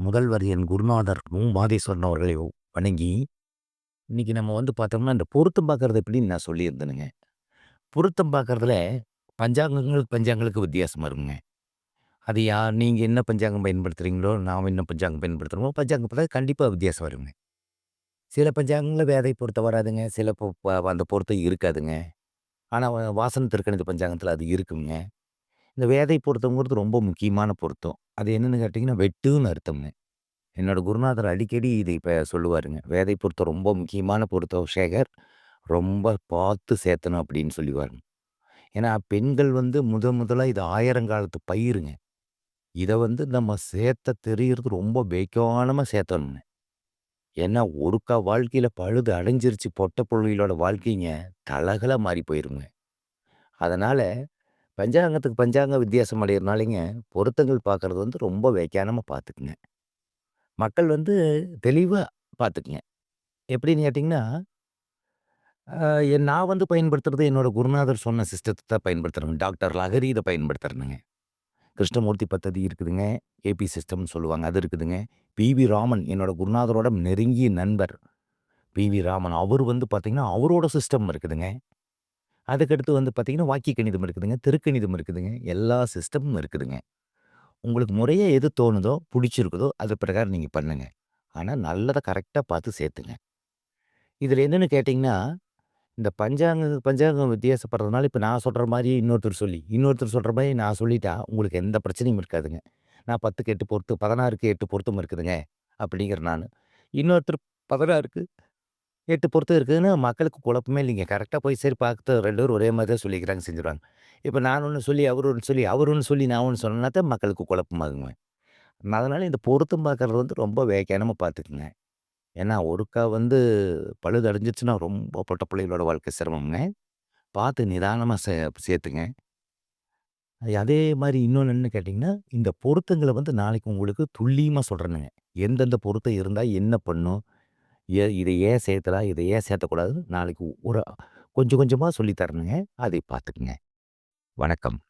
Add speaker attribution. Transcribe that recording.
Speaker 1: முதல்வர் என் குருநாதர் மாதேஸ்வரன் அவர்களை வணங்கி, இன்னைக்கு நம்ம பார்த்தோம்னா, இந்த பொருத்தம் பார்க்கறது எப்படின்னு நான் சொல்லியிருந்தேனுங்க. பொருத்தம் பார்க்கறதுல பஞ்சாங்கங்களுக்கு வித்தியாசம் வருங்க. அது நீங்க என்ன பஞ்சாங்கம் பயன்படுத்துறீங்களோ, நான் என்ன பஞ்சாங்கம் பயன்படுத்துறோமோ, பஞ்சாங்கத்துல கண்டிப்பா வித்தியாசம் வருங்க. சில பஞ்சாங்கங்கள்ல வேதை பொருத்தம் வராதுங்க. சில அந்த பொருத்தம் இருக்காதுங்க. ஆனா, வாசன திருக்கணித பஞ்சாங்கத்துல அது இருக்குங்க. இந்த வேதை பொருத்தம்ங்கிறது ரொம்ப முக்கியமான பொருத்தம். அது என்னன்னு கேட்டீங்கன்னா, வெட்டுன்னு அர்த்தம்ங்க. என்னோட குருநாதர் அடிக்கடி இது இப்ப சொல்லுவாருங்க. "வேதை பொருத்தம் ரொம்ப முக்கியமான பொருத்தம் சேகர். ரொம்ப பார்த்து சேத்தணும்" அப்படின்னு சொல்லுவாருங்க. ஏன்னா, பெண்கள் முதலா இது ஆயிரங்காலத்து பயிருங்க. இத நம்ம சேத்த தெரியறது ரொம்ப பேக்கானமா சேத்தணுங்க. ஏன்னா, ஒருக்கா வாழ்க்கையில பழுது அடைஞ்சிருச்சு பொட்ட புள்ளைகளோட வாழ்க்கைங்க, தலகலா மாறி போயிருங்க. அதனால பஞ்சாங்கத்துக்கு பஞ்சாங்கம் வித்தியாசம் அடையறனாலைங்க, பொருத்தங்கள் பார்க்கறது ரொம்ப வேக்கானமா பார்த்துக்குங்க. மக்கள் தெளிவா பார்த்துக்குங்க. எப்படின்னு கேட்டீங்கன்னா, நான் பயன்படுத்துறது என்னோட குருநாதர் சொன்ன சிஸ்டத்த தான் பயன்படுத்துறேங்க. டாக்டர் லஹரி இத பயன்படுத்துறேனுங்க. கிருஷ்ணமூர்த்தி பத்ததி இருக்குதுங்க. ஏபி சிஸ்டம்னு சொல்லுவாங்க. அது இருக்குதுங்க. பிவி ராமன் என்னோட குருநாதரோட நெருங்கிய நண்பர். பிவி ராமன். அவரு பார்த்தீங்கன்னா, அவரோட சிஸ்டம் இருக்குதுங்க. அதுக்கடுத்து பார்த்தீங்கன்னா, வாக்கிய கணிதம் இருக்குதுங்க. திருக்கணிதம் இருக்குதுங்க. எல்லா சிஸ்டமும் இருக்குதுங்க. உங்களுக்கு முறையா எது தோணுதோ, புடிச்சிருக்குதோ, அது பிரகாரம் நீங்க பண்ணுங்க. ஆனா நல்லத கரெக்ட்டா பார்த்து சேர்த்துங்க. இதுல என்னன்னு கேட்டீங்கன்னா இந்த பஞ்சாங்கம் வித்தியாசப்படுறதுனால, இப்ப நான் சொல்ற மாரி இன்னொருத்தர் சொல்ற மாரி நான் சொல்லிட்டா, உங்களுக்கு எந்த பிரச்சனையும் இருக்காதுங்க. நான் 10க்கு 8 பொருத்தம் 16க்கு 8 பொருத்தம் இருக்குதுங்க, அப்படிங்கிறேன் நானு. இன்னொருத்தர் 16க்கு 8 பொருத்தம் இருக்குதுன்னா, மக்களுக்கு குழப்பமே இல்லைங்க. கரெக்ட்டா போய் சரி பார்த்து 2 பேரும் ஒரே மாரி தான் சொல்லிக்கிறாங்க, செஞ்சுருவாங்க. இப்ப நான் ஒண்ணு சொல்லி, அவர் ஒண்ணு சொல்லி, நான் ஒண்ணு சொன்னேன்னா தான் மக்களுக்கு குழப்பமாகுங்க. அதனால இந்த பொருத்தம் பார்க்கறது ரொம்ப வேக்கானமா பார்த்துக்குங்க. ஏன்னா, ஒருக்கா பழுது அடைஞ்சிருச்சுன்னா, ரொம்ப பொட்ட பிள்ளைகளோட வாழ்க்கை சிரமம்ங்க. பார்த்து நிதானமா சேர்த்துங்க. அதே மாரி இன்னொன்னு என்னன்னு கேட்டீங்கன்னா, இந்த பொருத்தங்கள நாளைக்கு உங்களுக்கு துல்லியமா சொல்றேனுங்க. எந்தெந்த பொருத்தம் இருந்தா என்ன பண்ணும்? இத ஏன் சேர்த்தலாம்? இத ஏன் சேர்த்தக்கூடாதுன்னு நாளைக்கு கொஞ்சம் கொஞ்சமா சொல்லி தரேனுங்க. அதை பார்த்துக்குங்க. வணக்கம்.